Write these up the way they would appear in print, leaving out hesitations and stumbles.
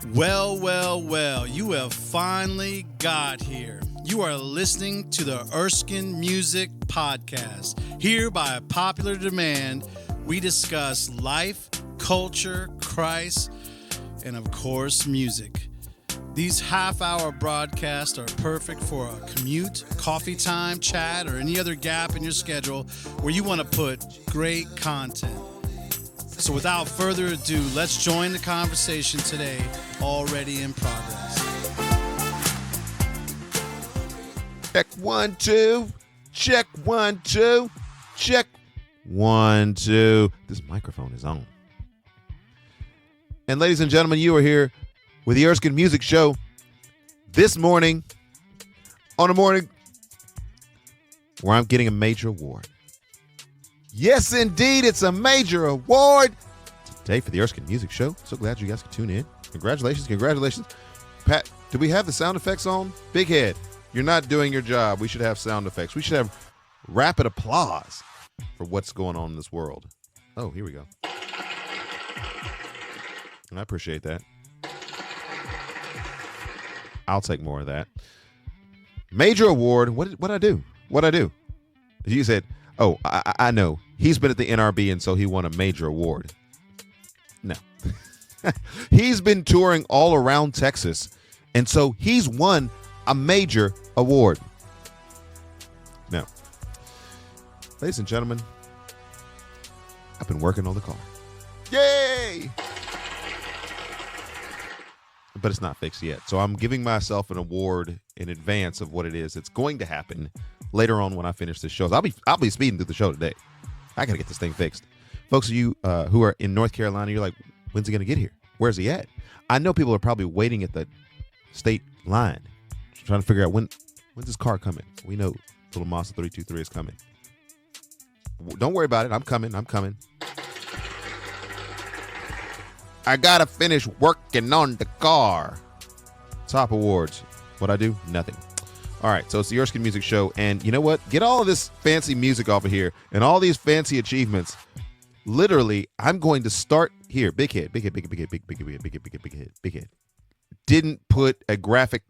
Well, you have finally got here. You are listening to the Erskine Music Podcast. Here, by popular demand, we discuss life, culture, Christ, and of course, music. These half-hour broadcasts are perfect for a commute, coffee time, chat, or any other gap in your schedule where you want to put great content. So without further ado, let's join the conversation today, already in progress. Check 1, 2. Check 1, 2. Check 1, 2. This microphone is on. And ladies and gentlemen, you are here with the Erskine Music Show this morning, on a morning where I'm getting a major award. Yes, indeed, it's a major award today for the Erskine Music Show. So glad you guys could tune in. Congratulations. Pat, do we have the sound effects on? Big Head, you're not doing your job. We should have sound effects. We should have rapid applause for what's going on in this world. Oh, here we go. I appreciate that. I'll take more of that. Major award. What'd I do? You said, oh, I know. He's been at the NRB, and so he won a major award. No. He's been touring all around Texas, and so he's won a major award. No. Ladies and gentlemen, I've been working on the car. Yay! But it's not fixed yet. So I'm giving myself an award in advance of what it is that's going to happen later on when I finish this show. So I'll be speeding through the show today. I got to get this thing fixed. Folks of you who are in North Carolina, you're like, when's he going to get here? Where's he at? I know people are probably waiting at the state line, trying to figure out when's this car coming. We know little Mazda 323 is coming. Don't worry about it. I'm coming. I got to finish working on the car. Top awards. What'd I do? Nothing. All right, so it's the Erskine Music Show, and you know what? Get all of this fancy music off of here and all these fancy achievements. Literally, I'm going to start here. Big head. Didn't put a graphic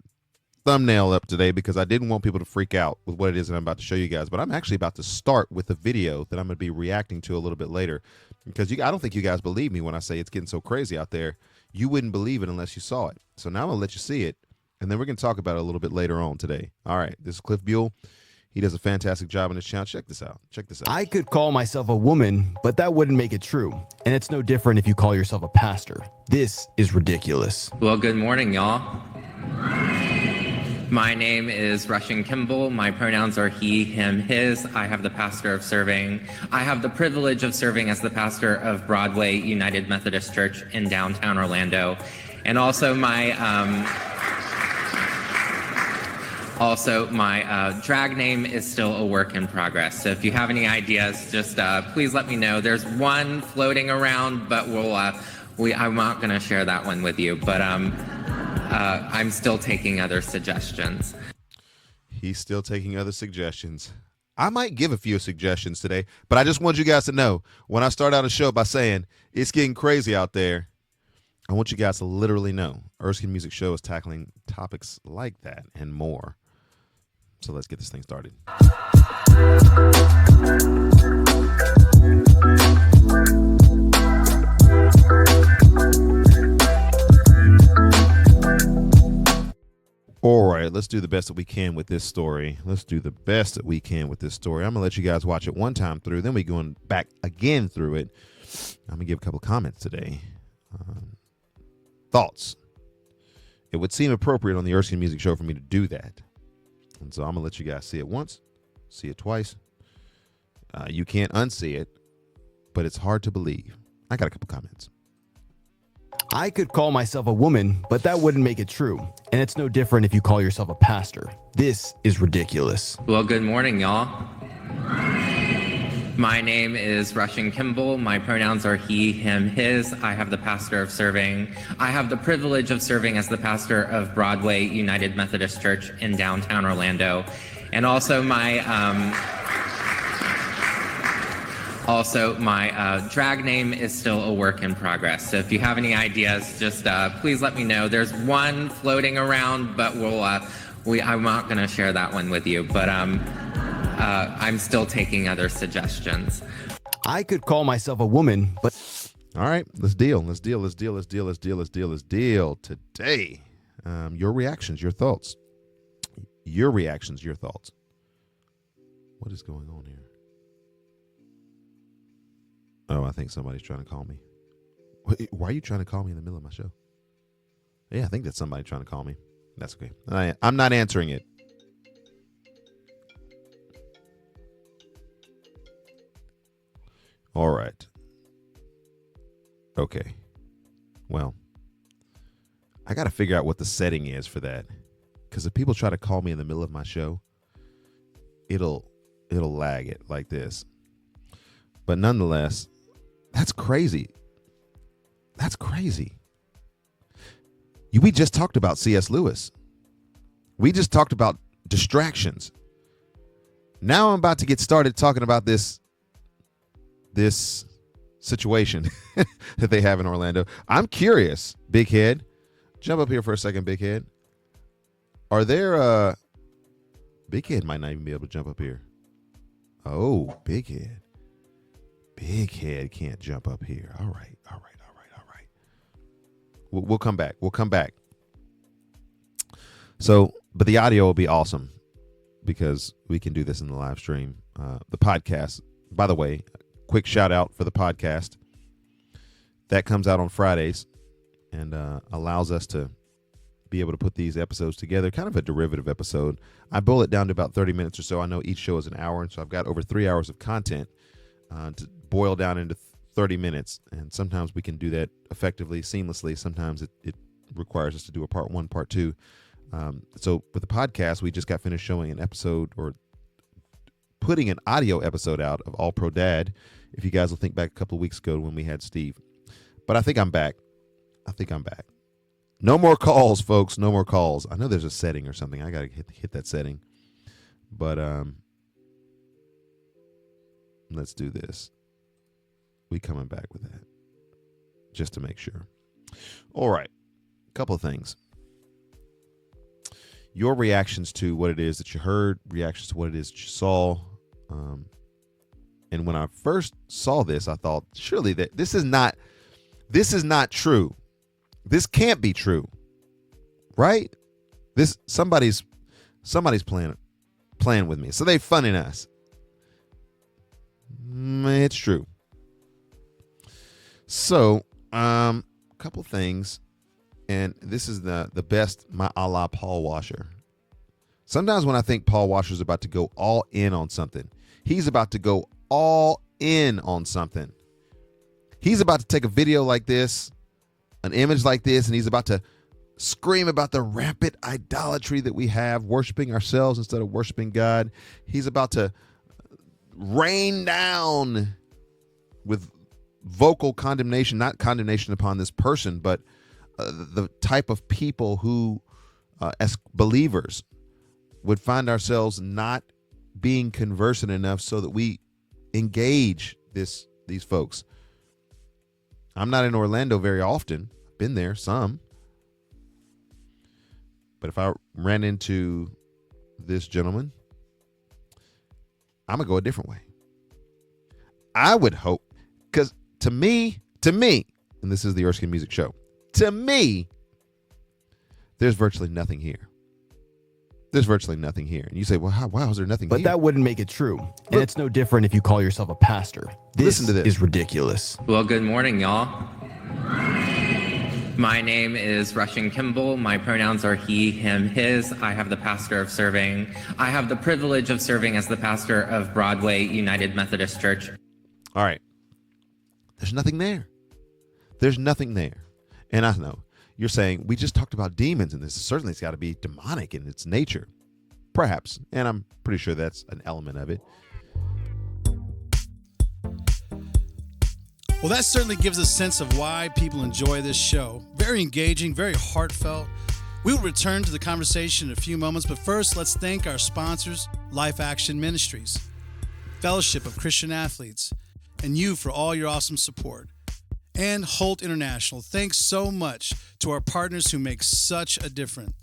thumbnail up today because I didn't want people to freak out with what it is that I'm about to show you guys, but I'm actually about to start with a video that I'm going to be reacting to a little bit later because I don't think you guys believe me when I say it's getting so crazy out there. You wouldn't believe it unless you saw it. So now I'm going to let you see it. And then we're going to talk about it a little bit later on today. All right, this is Cliff Buell. He does a fantastic job on his channel. Check this out. I could call myself a woman, but that wouldn't make it true. And it's no different if you call yourself a pastor. This is ridiculous. Well, good morning, y'all. My name is Russian Kimball. My pronouns are he, him, his. I have the privilege of serving as the pastor of Broadway United Methodist Church in downtown Orlando. And also my drag name is still a work in progress. So if you have any ideas, just please let me know. There's one floating around, but I'm not going to share that one with you. But I'm still taking other suggestions. He's still taking other suggestions. I might give a few suggestions today, but I just want you guys to know when I start out a show by saying it's getting crazy out there, I want you guys to literally know Erskine Music Show is tackling topics like that and more. So let's get this thing started. All right, let's do the best that we can with this story. I'm going to let you guys watch it one time through, then we're going back again through it. I'm going to give a couple comments today. Thoughts. It would seem appropriate on the Erskine Music Show for me to do that. And so I'm going to let you guys see it once, see it twice. You can't unsee it, but it's hard to believe. I got a couple comments. I could call myself a woman, but that wouldn't make it true. And it's no different if you call yourself a pastor. This is ridiculous. Well, good morning, y'all. My name is Russian Kimball. My pronouns are he, him, his. I have the privilege of serving as the pastor of Broadway United Methodist Church in downtown Orlando. And also my Also, my drag name is still a work in progress. So if you have any ideas, just please let me know. There's one floating around, but I'm not going to share that one with you. But I'm still taking other suggestions. I could call myself a woman, but All right, let's deal today. Your reactions, your thoughts. What is going on here? Oh, I think somebody's trying to call me. Why are you trying to call me in the middle of my show? Yeah, I think that's somebody trying to call me. That's okay. I'm not answering it. All right. Okay. Well, I got to figure out what the setting is for that. Because if people try to call me in the middle of my show, it'll lag it like this. But nonetheless, that's crazy. That's crazy. We just talked about C.S. Lewis. We just talked about distractions. Now I'm about to get started talking about this situation that they have in Orlando. I'm curious, Big Head. Jump up here for a second, Big Head. Are there Big Head might not even be able to jump up here. Oh, Big Head. Big Head can't jump up here. All right. We'll come back. So, but the audio will be awesome because we can do this in the live stream. The podcast, by the way, quick shout out for the podcast that comes out on Fridays and allows us to be able to put these episodes together, kind of a derivative episode. I boil it down to about 30 minutes or so. I know each show is an hour, and so I've got over 3 hours of content to boil down into 30 minutes. And sometimes we can do that effectively, seamlessly. Sometimes it requires us to do a part one, part two. So with the podcast, we just got finished showing an episode or putting an audio episode out of All Pro Dad. If you guys will think back a couple of weeks ago when we had Steve. But I think I'm back. No more calls, folks. No more calls. I know there's a setting or something. I got to hit that setting. But let's do this. We coming back with that just to make sure. All right. Couple of things. Your reactions to what it is that you heard, reactions to what it is that you saw. And when I first saw this, I thought, surely that this is not true. This can't be true. Right? This somebody's playing with me. So they funning us. It's true. So, couple things, and this is the best, my a la Paul Washer. Sometimes when I think Paul Washer's about to go all in on something, he's about to go all in on something. He's about to take a video like this, an image like this, and he's about to scream about the rampant idolatry that we have, worshiping ourselves instead of worshiping God. He's about to rain down with vocal condemnation, not condemnation upon this person, but the type of people who, as believers, would find ourselves not being conversant enough so that we engage these folks. I'm not in Orlando very often. I've been there some. But if I ran into this gentleman, I'm going to go a different way. I would hope, because to me, and this is the Erskine Music Show, to me, there's virtually nothing here. And you say, well, how is there nothing here? But that wouldn't make it true. And it's no different if you call yourself a pastor. Listen to this. Is ridiculous. Well, good morning, y'all. My name is Russian Kimball. My pronouns are he, him, his. I have the privilege of serving as the pastor of Broadway United Methodist Church. All right. There's nothing there. And I know you're saying we just talked about demons, and this certainly has got to be demonic in its nature. Perhaps. And I'm pretty sure that's an element of it. Well, that certainly gives a sense of why people enjoy this show. Very engaging, very heartfelt. We will return to the conversation in a few moments, but first, let's thank our sponsors, Life Action Ministries, Fellowship of Christian Athletes, and you for all your awesome support. And Holt International, thanks so much to our partners who make such a difference.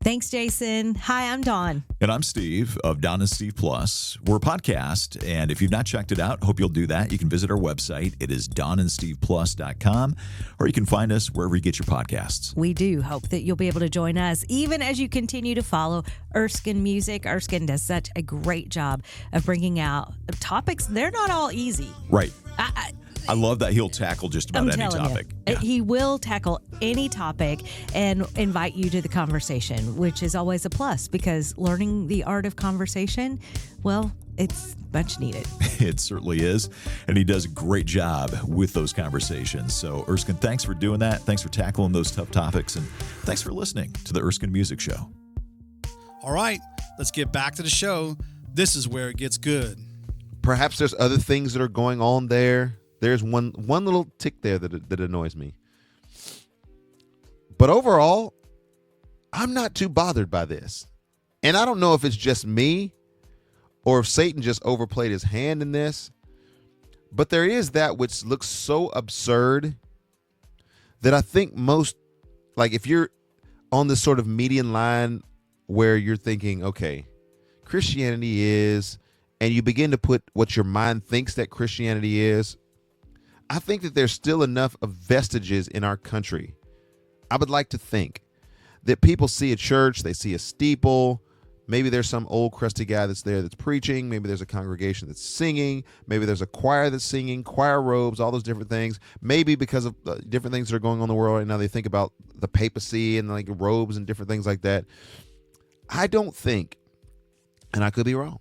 Thanks, Jason. Hi, I'm Dawn. And I'm Steve of Don and Steve Plus. We're a podcast, and if you've not checked it out, hope you'll do that. You can visit our website. It is donandsteveplus.com, or you can find us wherever you get your podcasts. We do hope that you'll be able to join us, even as you continue to follow Erskine Music. Erskine does such a great job of bringing out topics. They're not all easy. Right. I love that he'll tackle just about any topic. Yeah. He will tackle any topic and invite you to the conversation, which is always a plus because learning the art of conversation, well, it's much needed. It certainly is. And he does a great job with those conversations. So, Erskine, thanks for doing that. Thanks for tackling those tough topics. And thanks for listening to the Erskine Music Show. All right, let's get back to the show. This is where it gets good. Perhaps there's other things that are going on there. There's one little tick there that annoys me. But overall, I'm not too bothered by this. And I don't know if it's just me or if Satan just overplayed his hand in this. But there is that which looks so absurd that I think most, like if you're on this sort of median line where you're thinking, okay, Christianity is, and you begin to put what your mind thinks that Christianity is, I think that there's still enough of vestiges in our country. I would like to think that people see a church, they see a steeple, maybe there's some old crusty guy that's there that's preaching, maybe there's a congregation that's singing, maybe there's a choir that's singing, choir robes, all those different things. Maybe because of different things that are going on in the world right now, they think about the papacy and like robes and different things like that. I don't think, and I could be wrong,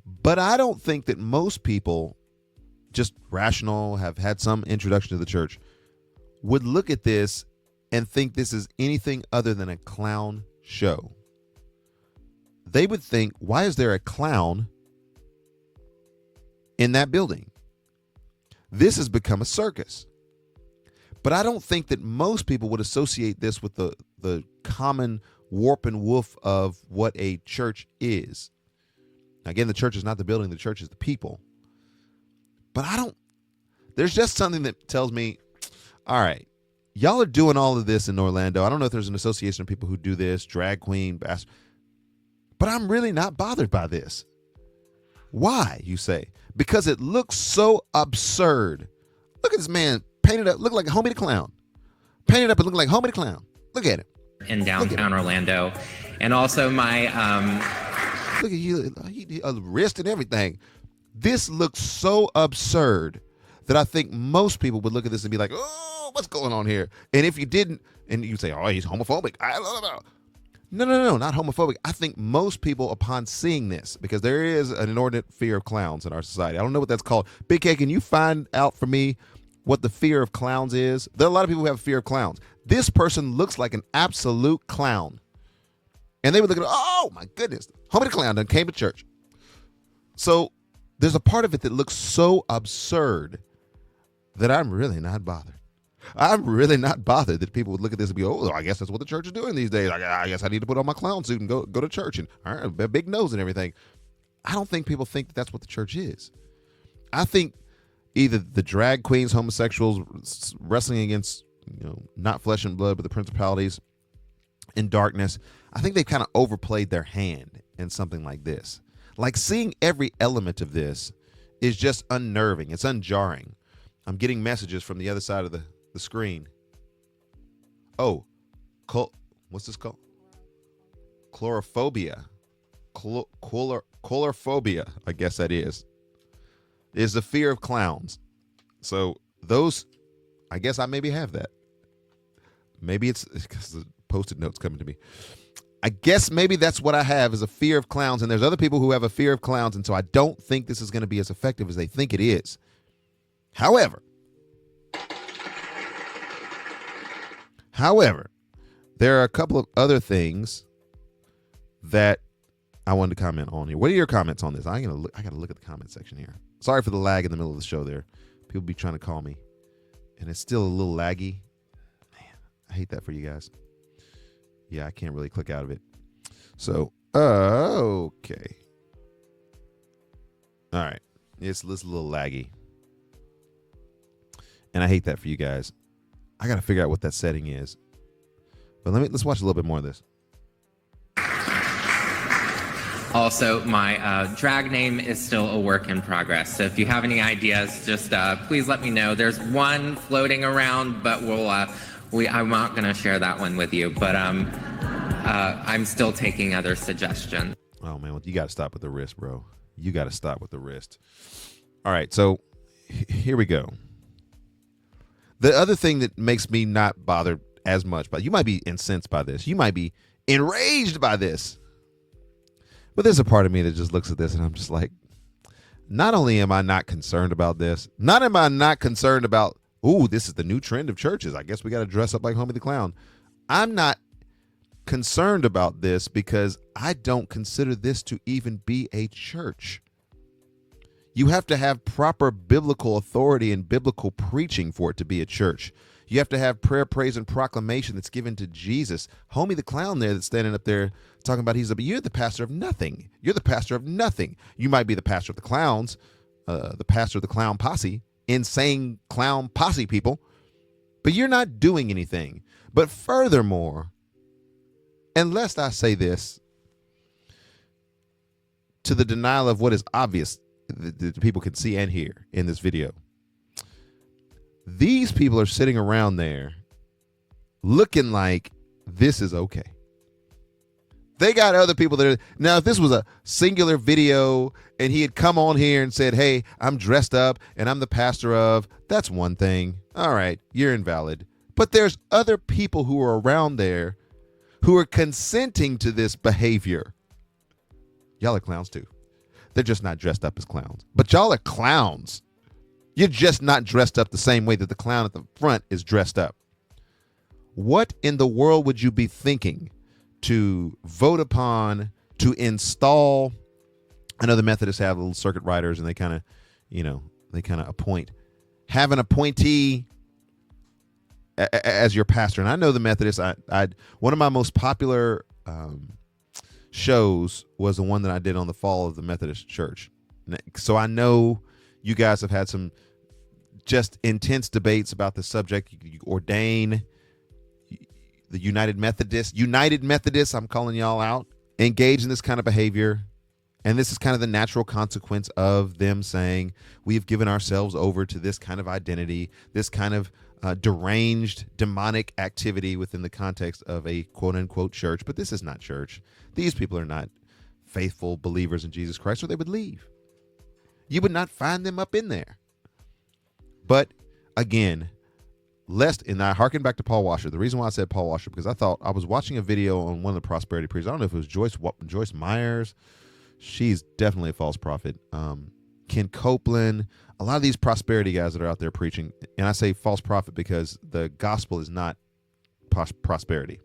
but I don't think that most people, just rational, have had some introduction to the church, would look at this and think this is anything other than a clown show. They would think, why is there a clown in that building? This has become a circus. But I don't think that most people would associate this with the common warp and woof of what a church is. Again, the church is not the building, the church is the people. But there's just something that tells me, all right, y'all are doing all of this in Orlando. I don't know if there's an association of people who do this, drag queen, but I'm really not bothered by this. Why, you say? Because it looks so absurd. Look at this man painted up, look like Homie the Clown. Painted up and look like Homie the Clown. Look at him. In downtown Orlando. And also my... Look at you, a wrist and everything. This looks so absurd that I think most people would look at this and be like, oh, what's going on here? And if you didn't, and you say, oh, he's homophobic. No, not homophobic. I think most people, upon seeing this, because there is an inordinate fear of clowns in our society. I don't know what that's called. Big K, can you find out for me what the fear of clowns is? There are a lot of people who have fear of clowns. This person looks like an absolute clown. And they would look at, oh, my goodness, Homie the Clown done came to church. So there's a part of it that looks so absurd that I'm really not bothered. I'm really not bothered that people would look at this and be, oh, I guess that's what the church is doing these days. I guess I need to put on my clown suit and go to church and all right, big nose and everything. I don't think people think that that's what the church is. I think either the drag queens, homosexuals wrestling against, not flesh and blood, but the principalities in darkness, I think they've kind of overplayed their hand in something like this. Like seeing every element of this is just unnerving. It's unjarring. I'm getting messages from the other side of the screen. Oh, what's this called? Chlorophobia. Chlorophobia, I guess that is the fear of clowns. So those, I guess I maybe have that. Maybe it's because the Post-it notes coming to me. I guess maybe that's what I have, is a fear of clowns. And there's other people who have a fear of clowns. And so I don't think this is going to be as effective as they think it is. However, there are a couple of other things that I wanted to comment on here. What are your comments on this? I got to look at the comment section here. Sorry for the lag in the middle of the show there. People be trying to call me, and it's still a little laggy. Man, I hate that for you guys. Yeah, I can't really click out of it. So, okay. All right. It's a little laggy. And I hate that for you guys. I got to figure out what that setting is. But let's watch a little bit more of this. Also, my drag name is still a work in progress. So if you have any ideas, just please let me know. There's one floating around, but I'm not going to share that one with you. But I'm still taking other suggestions. Oh, man. Well, you got to stop with the wrist, bro. You got to stop with the wrist. All right. So here we go. The other thing that makes me not bothered as much, but you might be incensed by this. You might be enraged by this. But there's a part of me that just looks at this and I'm just like, not only am I not concerned about this, not am I not concerned about, ooh, this is the new trend of churches. I guess we got to dress up like Homie the Clown. I'm not concerned about this because I don't consider this to even be a church. You have to have proper biblical authority and biblical preaching for it to be a church. You have to have prayer, praise, and proclamation that's given to Jesus. Homie the Clown there that's standing up there talking about you're the pastor of nothing. You're the pastor of nothing. You might be the pastor of the clowns, the pastor of the clown posse, insane clown posse people, but you're not doing anything. But furthermore, and lest I say this to the denial of what is obvious that people can see and hear in this video, these people are sitting around there looking like this is okay. They got other people that are, now if this was a singular video and he had come on here and said, hey, I'm dressed up and I'm the pastor of, that's one thing. All right, you're invalid. But there's other people who are around there who are consenting to this behavior. Y'all are clowns too. They're just not dressed up as clowns. But y'all are clowns. You're just not dressed up the same way that the clown at the front is dressed up. What in the world would you be thinking to vote upon, to install? I know the Methodists have little circuit riders and they kind of have an appointee as your pastor. And I know the Methodists, one of my most popular shows was the one that I did on the fall of the Methodist Church. So I know you guys have had some just intense debates about the subject. You ordain the United Methodists, I'm calling y'all out, engage in this kind of behavior. And this is kind of the natural consequence of them saying, we've given ourselves over to this kind of identity, this kind of deranged, demonic activity within the context of a quote unquote church. But this is not church. These people are not faithful believers in Jesus Christ, or they would leave. You would not find them up in there. But again, and I harken back to Paul Washer. The reason why I said Paul Washer, because I was watching a video on one of the prosperity preachers. I don't know if it was Joyce Myers. She's definitely a false prophet. Ken Copeland, a lot of these prosperity guys that are out there preaching, and I say false prophet because the gospel is not prosperity.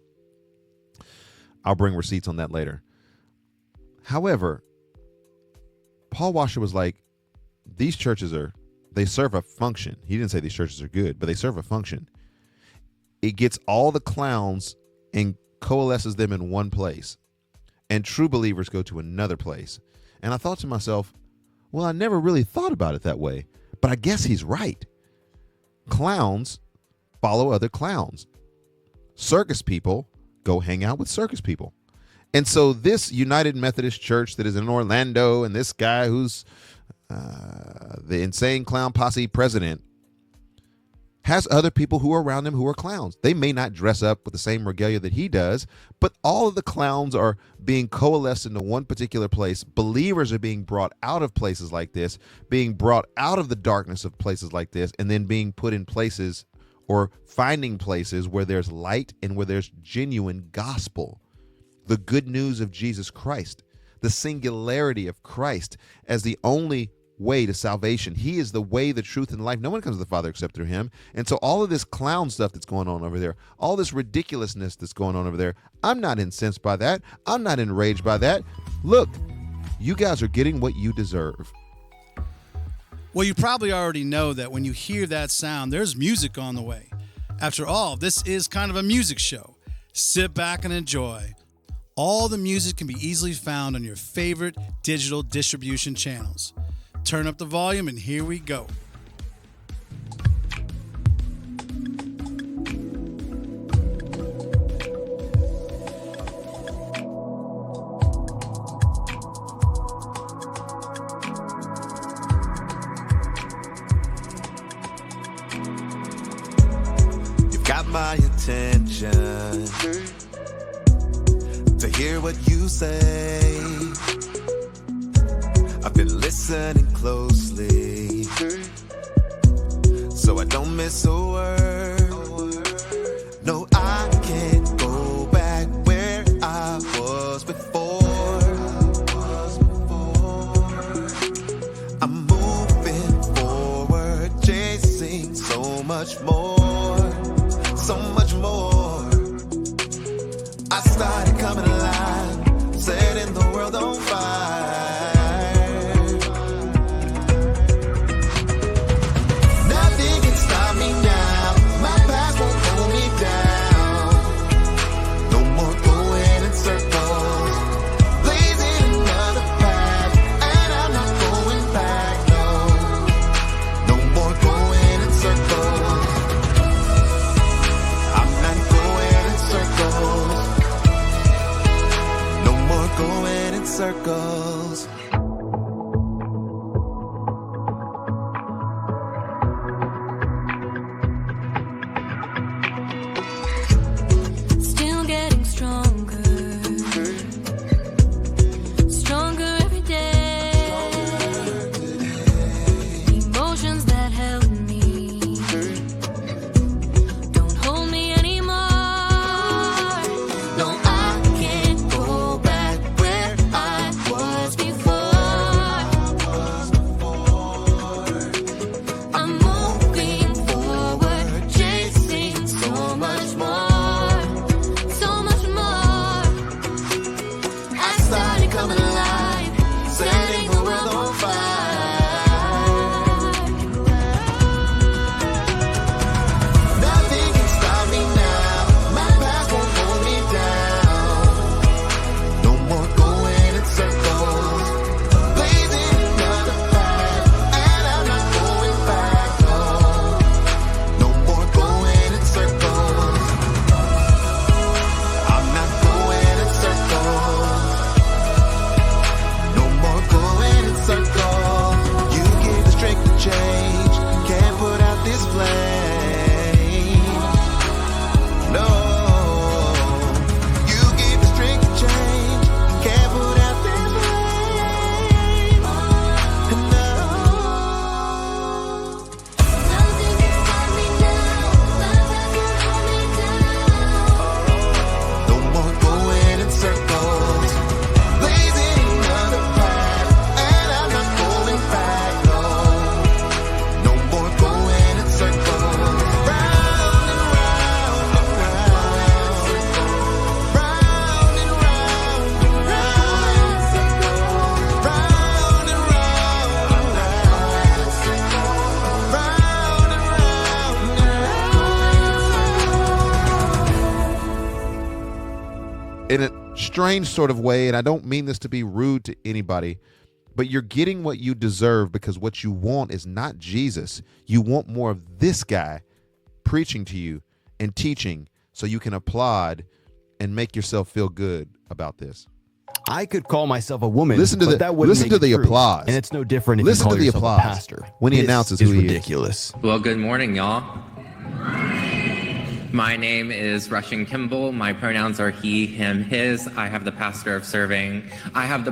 I'll bring receipts on that later. However, Paul Washer was like, these churches they serve a function. He didn't say these churches are good, but they serve a function. It gets all the clowns and coalesces them in one place, and true believers go to another place. And I thought to myself, well, I never really thought about it that way, but I guess he's right. Clowns follow other clowns. Circus people go hang out with circus people. And so this United Methodist Church that is in Orlando, and this guy who's the insane clown posse president, has other people who are around him who are clowns. They may not dress up with the same regalia that he does, but all of the clowns are being coalesced into one particular place. Believers are being brought out of places like this, being brought out of the darkness of places like this, and then being put in places or finding places where there's light and where there's genuine gospel. The good news of Jesus Christ, the singularity of Christ as the only way to salvation. He is the way, the truth, and life. No one comes to the Father except through him. And so all of this clown stuff that's going on over there, all this ridiculousness that's going on over there, I'm not incensed by that. I'm not enraged by that. Look, you guys are getting what you deserve. Well, you probably already know that when you hear that sound, there's music on the way. After all, this is kind of a music show. Sit back and enjoy. All the music can be easily found on your favorite digital distribution channels. Turn up the volume and here we go. got my attention to hear what you say. I've been listening closely, so I don't miss a word. No, I can't go back where I was before. I'm moving forward, chasing so much more, so much more. I started coming alive, setting the world on fire. Nothing can stop me now. My past won't hold me down. No more going in circles, blazing another path, and I'm not going back. No, no more going in circles. I'm not going in circles. No more going in circles. Still getting stronger, stronger every day. Emotions that held me don't hold me anymore. No, I can't go back where I was before. I'm moving forward, chasing so much more, so much more. I started coming alive, setting the world on fire. Nothing can stop me now. My past won't hold me down. No more going in circles, blazing another path, and I'm not going back. No, no more going in circles. I'm not going in circles. No more going in circles. You give the strength to change, can't put out this flame. No, you give the strength to change, can't put out this flame. No, Nothing can stop me now. My past won't hold me down. no more going in circles, blazing another path, and I'm not going back. No, no more going in circles, round and round and round, round and round and round, round and round and round. In a strange sort of way, and I don't mean this to be rude to anybody, but you're getting what you deserve because what you want is not Jesus. You want more of this guy preaching to you and teaching so you can applaud and make yourself feel good about this. I could call myself a woman, Listen to but the- that wouldn't listen make to it the true. applause. And it's no different if Listen you call to the yourself applause a pastor. when he This announces is who he is. ridiculous. Well, good morning, y'all. My name is Russian Kimball. My pronouns are he, him, his. I have the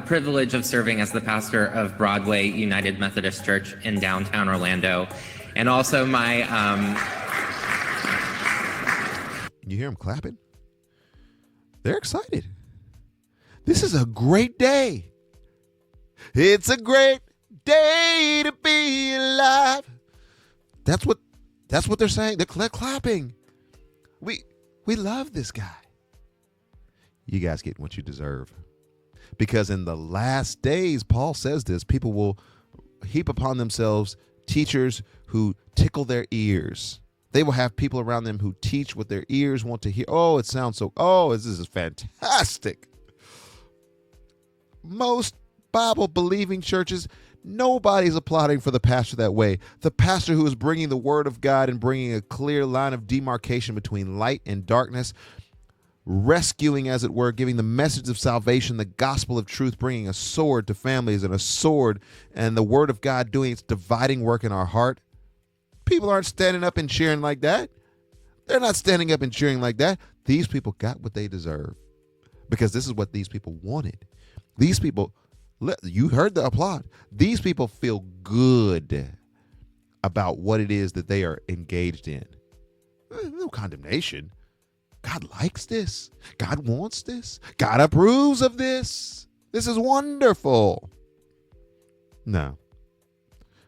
privilege of serving as the pastor of Broadway United Methodist Church in downtown Orlando. And also You hear them clapping? They're excited. This is a great day. It's a great day to be alive. That's what they're saying. They're clapping. We love this guy. You guys get what you deserve. Because in the last days, Paul says this, people will heap upon themselves teachers who tickle their ears. They will have people around them who teach what their ears want to hear. Oh, it sounds so, this is fantastic. Most Bible-believing churches, nobody's applauding for the pastor that way. The pastor who is bringing the word of God and bringing a clear line of demarcation between light and darkness, rescuing, as it were, giving the message of salvation, the gospel of truth, bringing a sword to families and a sword and the word of God doing its dividing work in our heart. People aren't standing up and cheering like that. They're not standing up and cheering like that. These people got what they deserve because this is what these people wanted. These people, you heard the applaud. These people feel good about what it is that they are engaged in. No condemnation. God likes this. God wants this. God approves of this. This is wonderful. No.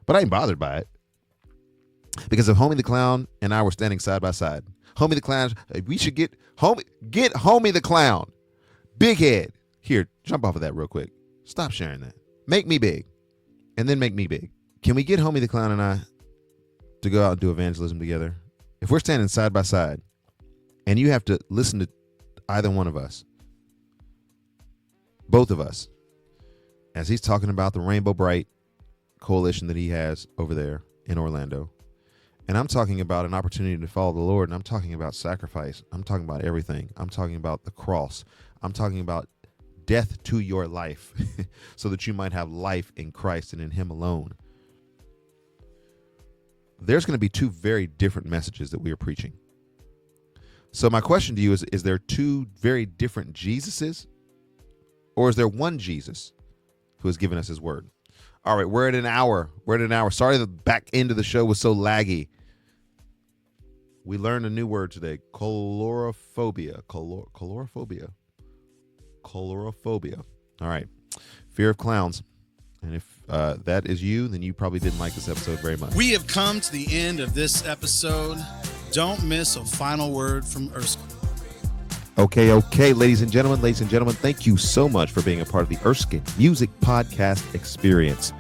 But I ain't bothered by it. Because if Homie the Clown and I were standing side by side, Homie the Clown, we should get Homie the Clown. Big head. Here, jump off of that real quick. Stop sharing that. Make me big. And then make me big. Can we get Homie the Clown and I to go out and do evangelism together? If we're standing side by side and you have to listen to either one of us, both of us, as he's talking about the Rainbow Bright coalition that he has over there in Orlando, and I'm talking about an opportunity to follow the Lord, and I'm talking about sacrifice. I'm talking about everything. I'm talking about the cross. I'm talking about death to your life so that you might have life in Christ and in him alone. There's going to be two very different messages that we are preaching. So my question to you is there two very different Jesuses, or is there one Jesus who has given us his word? All right, we're at an hour. Sorry the back end of the show was so laggy. We learned a new word today, colorophobia. Colorophobia. All right, fear of clowns. And if that is you, then you probably didn't like this episode very much. We have come to the end of this episode. Don't miss a final word from Erskine. Okay, ladies and gentlemen, thank you so much for being a part of the Erskine Music Podcast experience.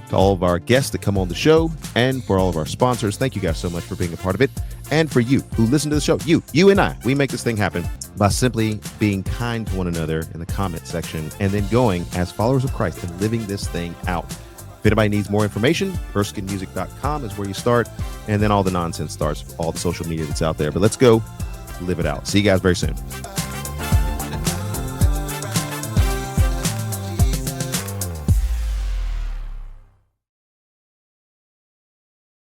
To all of our guests that come on the show and for all of our sponsors, thank you guys so much for being a part of it. And for you who listen to the show, you and I, we make this thing happen by simply being kind to one another in the comment section and then going as followers of Christ and living this thing out. If anybody needs more information, ErskineMusic.com is where you start, and then all the nonsense starts, all the social media that's out there. But let's go live it out. See you guys very soon.